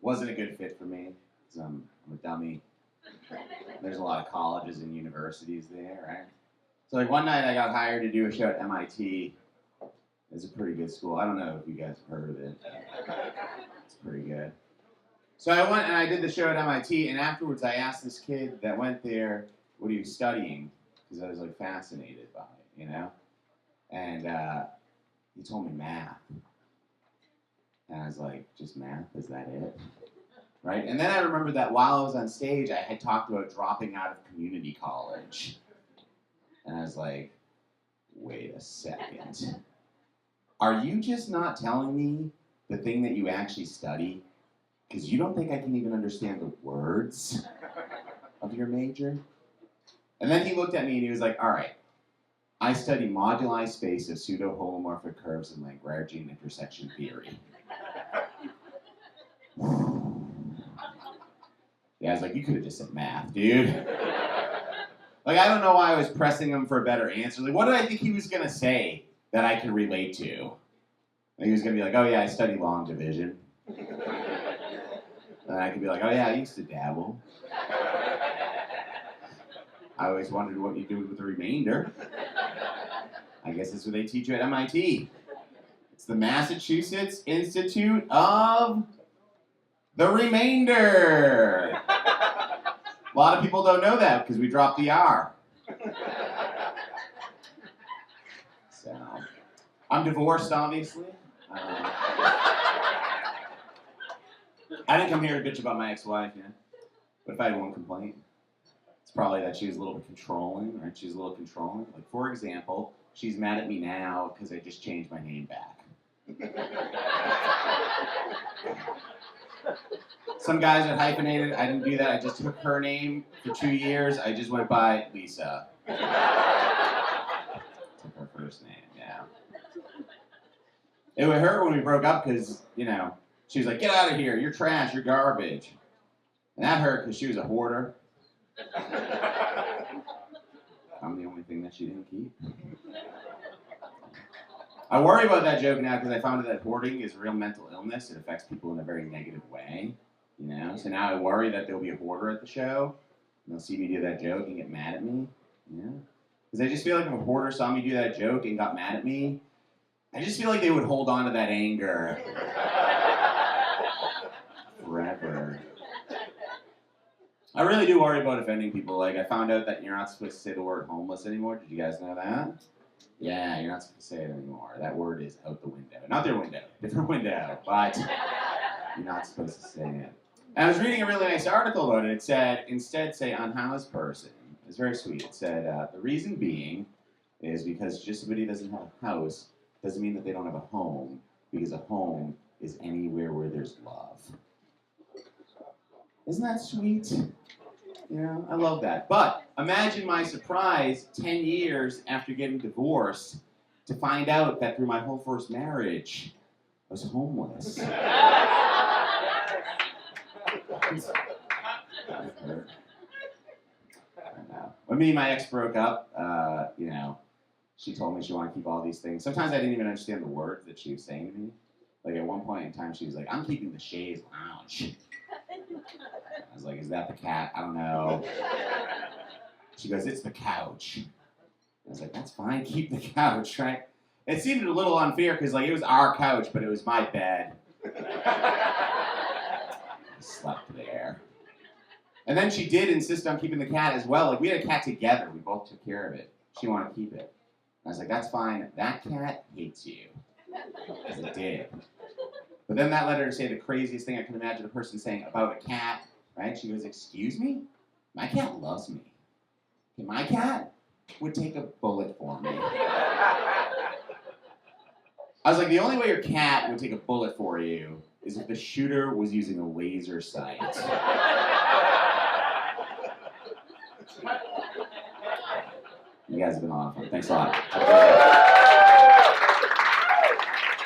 Wasn't a good fit for me, because I'm a dummy. There's a lot of colleges and universities there, right? So like one night I got hired to do a show at MIT. It's a pretty good school. I don't know if you guys have heard of it. It's pretty good. So I went and I did the show at MIT, and afterwards I asked this kid that went there, what are you studying? Because I was like fascinated by it, you know? And he told me math. And I was like, just math? Is that it? Right? And then I remembered that while I was on stage, I had talked about dropping out of community college. And I was like, wait a second. Are you just not telling me the thing that you actually study? Because you don't think I can even understand the words of your major? And then he looked at me and he was like, all right, I study moduli space of pseudo-holomorphic curves and Lagrangian intersection theory. Yeah, I was like, you could have just said math, dude. Like, I don't know why I was pressing him for a better answer. Like, what did I think he was going to say that I could relate to? And he was going to be like, oh yeah, I study long division. And I could be like, oh yeah, I used to dabble. I always wondered what you do with the remainder. I guess that's what they teach you at MIT. It's the Massachusetts Institute of the Remainder. A lot of people don't know that because we dropped the R. So, I'm divorced, obviously. I didn't come here to bitch about my ex-wife, yeah. But if I had one complaint, it's probably that she was a little bit controlling, right? She's a little controlling. Like, for example, she's mad at me now because I just changed my name back. Some guys are hyphenated. I didn't do that. I just took her name for 2 years. I just went by Lisa. Took her first name, yeah. It would hurt when we broke up because, you know, she was like, get out of here. You're trash. You're garbage. And that hurt because she was a hoarder. I'm the only thing that she didn't keep. I worry about that joke now because I found out that hoarding is real mental illness. It affects people in a very negative way, you know? So now I worry that there'll be a hoarder at the show, and they'll see me do that joke and get mad at me, you know? Because I just feel like if a hoarder saw me do that joke and got mad at me, I just feel like they would hold on to that anger forever. I really do worry about offending people. Like, I found out that you're not supposed to say the word homeless anymore. Did you guys know that? Yeah, you're not supposed to say it anymore. That word is out the window. Not their window, different window, but you're not supposed to say it. And I was reading a really nice article about it. It said, instead say unhoused person. It's very sweet. It said, the reason being is because just somebody doesn't have a house doesn't mean that they don't have a home, because a home is anywhere where there's love. Isn't that sweet? You know, I love that. But imagine my surprise 10 years after getting divorced to find out that through my whole first marriage, I was homeless. When me and my ex broke up, you know, she told me she wanted to keep all these things. Sometimes I didn't even understand the words that she was saying to me. Like at one point in time, she was like, I'm keeping the chaise lounge. I was like, is that the cat? I don't know. She goes, it's the couch. I was like, that's fine, keep the couch, right? It seemed a little unfair because like it was our couch, but it was my bed. I slept there. And then she did insist on keeping the cat as well. Like we had a cat together. We both took care of it. She wanted to keep it. I was like, that's fine. That cat hates you. Because it did. But then that led her to say the craziest thing I can imagine a person saying about a cat, right? She goes, excuse me? My cat loves me. Okay, my cat would take a bullet for me. I was like, the only way your cat would take a bullet for you is if the shooter was using a laser sight. You guys have been a lot of fun. Thanks a lot.